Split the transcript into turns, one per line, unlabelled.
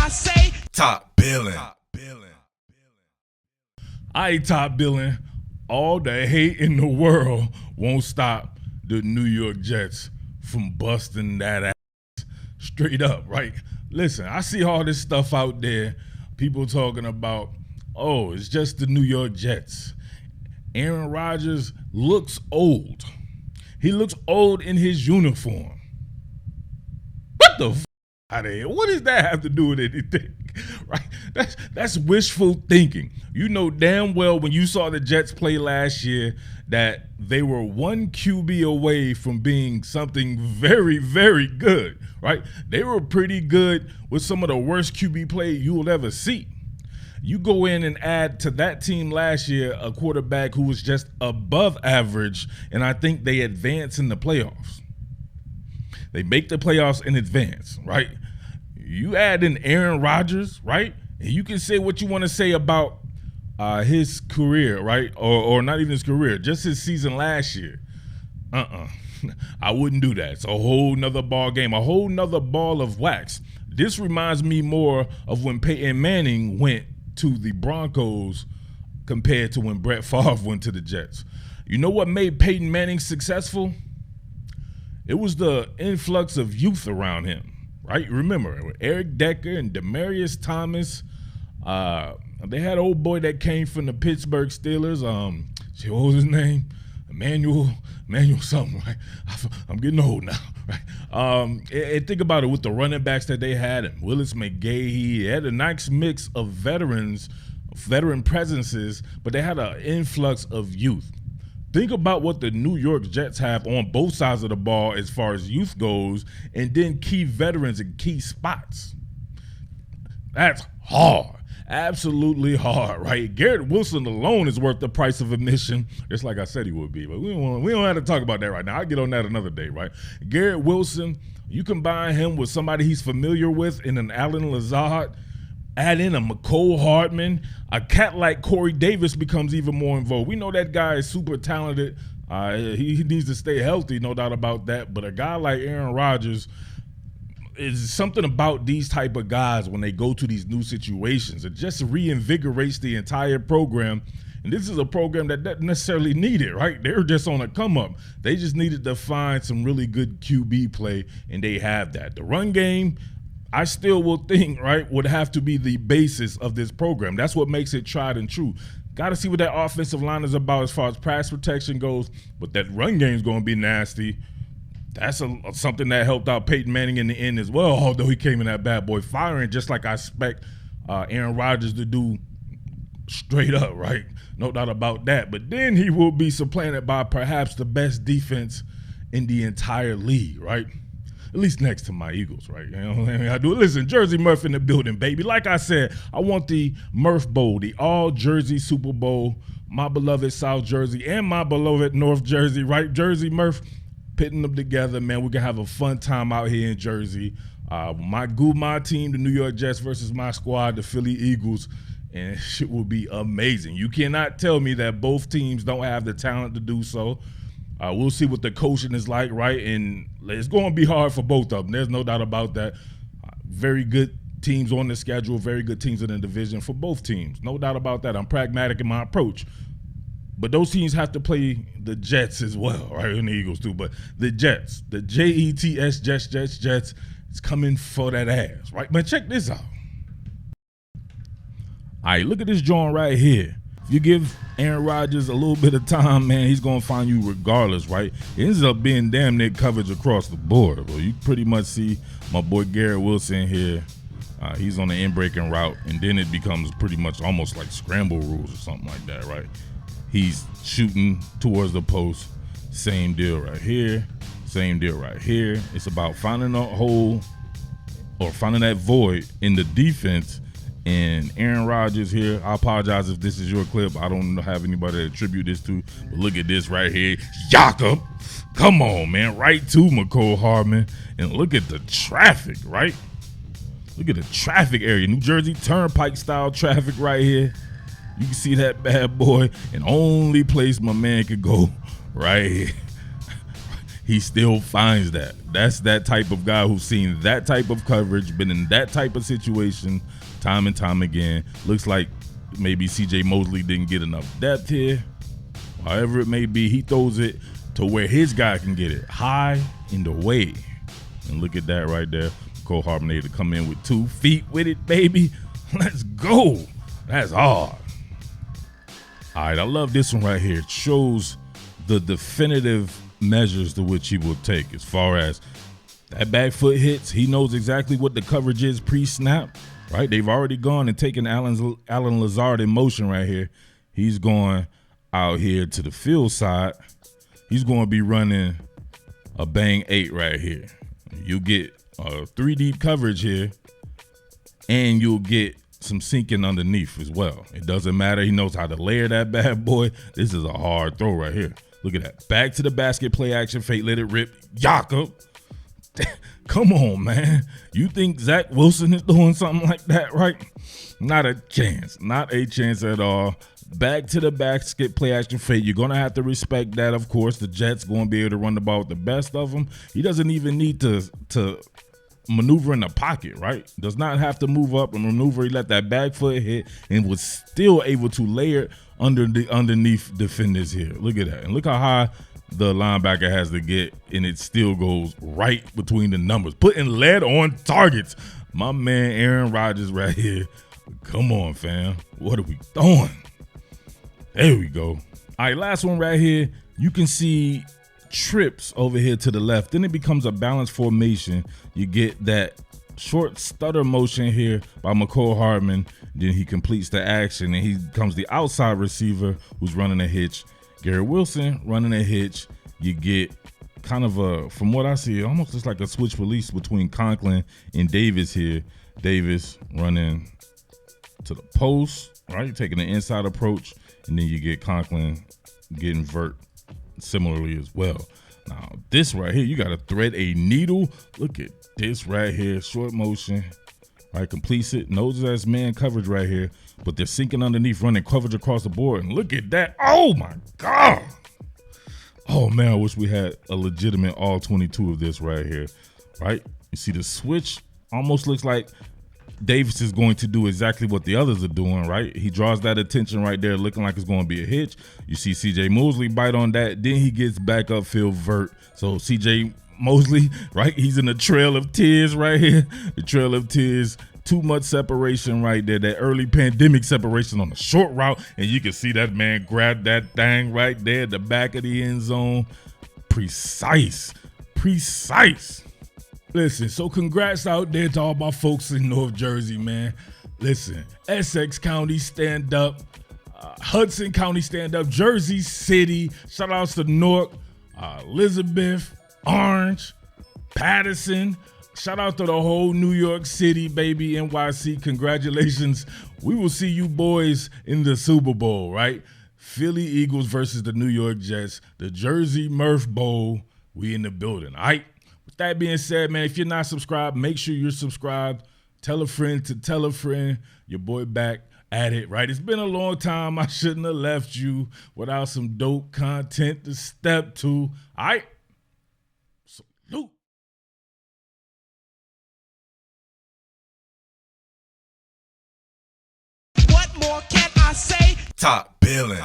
say
Top Billin.
I top Billin. All the hate in the world won't stop the New York Jets from busting that ass straight up, right? Listen, I see all this stuff out there. People talking about, oh, it's just the New York Jets. Aaron Rodgers looks old. He looks old in his uniform. What the f*** out of here? What does that have to do with anything? Right? That's wishful thinking. You know damn well when you saw the Jets play last year that they were one QB away from being something very, very good, right? They were pretty good with some of the worst QB play you will ever see. You go in and add to that team last year a quarterback who was just above average, and I think they advance in the playoffs. They make the playoffs in advance, right? You add in Aaron Rodgers, right? And you can say what you want to say about his career, right? Or not even his career, just his season last year. I wouldn't do that. It's a whole nother ball game, a whole nother ball of wax. This reminds me more of when Peyton Manning went to the Broncos compared to when Brett Favre went to the Jets. You know what made Peyton Manning successful? It was the influx of youth around him, right? Remember, Eric Decker and Demaryius Thomas. They had an old boy that came from the Pittsburgh Steelers. What was his name? Emmanuel something, right? I'm getting old now, right? And think about it with the running backs that they had, and Willis McGahee. They had a nice mix of veteran presences, but they had an influx of youth. Think about what the New York Jets have on both sides of the ball as far as youth goes, and then key veterans in key spots. That's hard. Absolutely hard, right? Garrett Wilson alone is worth the price of admission, just like I said he would be. But we don't have to talk about that right now. I'll get on that another day, right? Garrett Wilson, you combine him with somebody he's familiar with in an Allen Lazard, add in a McCole Hardman, a cat like Corey Davis becomes even more involved. We know that guy is super talented. He needs to stay healthy, no doubt about that. But a guy like Aaron Rodgers, is something about these type of guys when they go to these new situations. It just reinvigorates the entire program. And this is a program that doesn't necessarily need it, right? They're just on a come up. They just needed to find some really good QB play, and they have that. The run game, I still will think, right, would have to be the basis of this program. That's what makes it tried and true. Got to see what that offensive line is about as far as pass protection goes, but that run game is going to be nasty. That's something that helped out Peyton Manning in the end as well, although he came in that bad boy firing, just like I expect Aaron Rodgers to do straight up, right? No doubt about that. But then he will be supplanted by perhaps the best defense in the entire league, right? At least next to my Eagles, right? You know what I mean? I do. Listen, Jersey Murf in the building, baby. Like I said, I want the Murf Bowl, the all-Jersey Super Bowl, my beloved South Jersey and my beloved North Jersey, right? Jersey Murf, pitting them together, man. We're going to have a fun time out here in Jersey. My Goomah Team, the New York Jets versus my squad, the Philly Eagles, and shit will be amazing. You cannot tell me that both teams don't have the talent to do so. We'll see what the coaching is like, right? And it's going to be hard for both of them. There's no doubt about that. Very good teams on the schedule, very good teams in the division for both teams. No doubt about that. I'm pragmatic in my approach. But those teams have to play the Jets as well, right? And the Eagles too. But the Jets, the Jets, Jets, it's coming for that ass, right? Man, check this out. All right, look at this joint right here. If you give Aaron Rodgers a little bit of time, man, he's going to find you regardless, right? It ends up being damn near coverage across the board. Well, you pretty much see my boy Garrett Wilson here. He's on the in-breaking route, and then it becomes pretty much almost like scramble rules or something like that, right? He's shooting towards the post. Same deal right here. Same deal right here. It's about finding a hole or finding that void in the defense. And Aaron Rodgers here, I apologize if this is your clip. I don't have anybody to attribute this to. But look at this right here. Jakob. Come on, man. Right to McCole Hardman. And look at the traffic, right? Look at the traffic area. New Jersey Turnpike style traffic right here. You can see that bad boy, and only place my man could go right here. he still finds that. That's that type of guy who's seen that type of coverage, been in that type of situation time and time again. Looks like maybe CJ Mosley didn't get enough depth here. However it may be, he throws it to where his guy can get it, high and away. And look at that right there. Cole Harbin able to come in with 2 feet with it, baby. Let's go. That's hard. All right, I love this one right here. It shows the definitive measures to which he will take as far as that back foot hits. He knows exactly what the coverage is pre-snap, right? They've already gone and taken Allen Lazard in motion right here. He's going out here to the field side. He's going to be running a bang 8 right here. You get 3 deep coverage here, and you'll get some sinking underneath as well. It doesn't matter. He knows how to layer that bad boy. This is a hard throw right here. Look at that. Back to the basket, play action, fake, let it rip. Jakob. Come on, man. You think Zach Wilson is doing something like that, right? Not a chance. Not a chance at all. Back to the basket, play action, fake. You're going to have to respect that, of course. The Jets going to be able to run the ball with the best of them. He doesn't even need to maneuver in the pocket, right? Does not have to move up and maneuver. He let that back foot hit and was still able to layer underneath defenders here. Look at that. And look how high the linebacker has to get, and it still goes right between the numbers. Putting lead on targets. My man Aaron Rodgers right here. Come on, fam. What are we doing? There we go. All right, last one right here. You can see trips over here to the left. Then it becomes a balanced formation. You get that short stutter motion here by McCole Hardman. Then he completes the action, and he becomes the outside receiver who's running a hitch. Garrett Wilson running a hitch. You get kind of a, from what I see, almost just like a switch release between Conklin and Davis here. Davis running to the post, right? Taking the inside approach, and then you get Conklin getting vert similarly as well. Now, this right here, you got to thread a needle. Look at this right here, short motion, right? Completes it, knows that's man coverage right here, but they're sinking underneath, running coverage across the board. And look at that. Oh, my God. Oh, man, I wish we had a legitimate all 22 of this right here, right? You see the switch almost looks like Davis is going to do exactly what the others are doing, right? He draws that attention right there, looking like it's going to be a hitch. You see CJ Mosley bite on that. Then he gets back upfield vert. So CJ Mosley, right? He's in the trail of tears right here. The trail of tears. Too much separation right there. That early pandemic separation on the short route. And you can see that man grab that thing right there at the back of the end zone. Precise. Listen, so congrats out there to all my folks in North Jersey, man. Listen, Essex County stand up, Hudson County stand up, Jersey City, shout outs to Newark, Elizabeth, Orange, Patterson, shout out to the whole New York City, baby, NYC, congratulations. We will see you boys in the Super Bowl, right? Philly Eagles versus the New York Jets, the Jersey Murf Bowl, we in the building, all right? With that being said, man, if you're not subscribed, make sure you're subscribed. Tell a friend to tell a friend. Your boy back at it, right? It's been a long time. I shouldn't have left you without some dope content to step to. All right? Salute.
What more can I say?
Top Billin.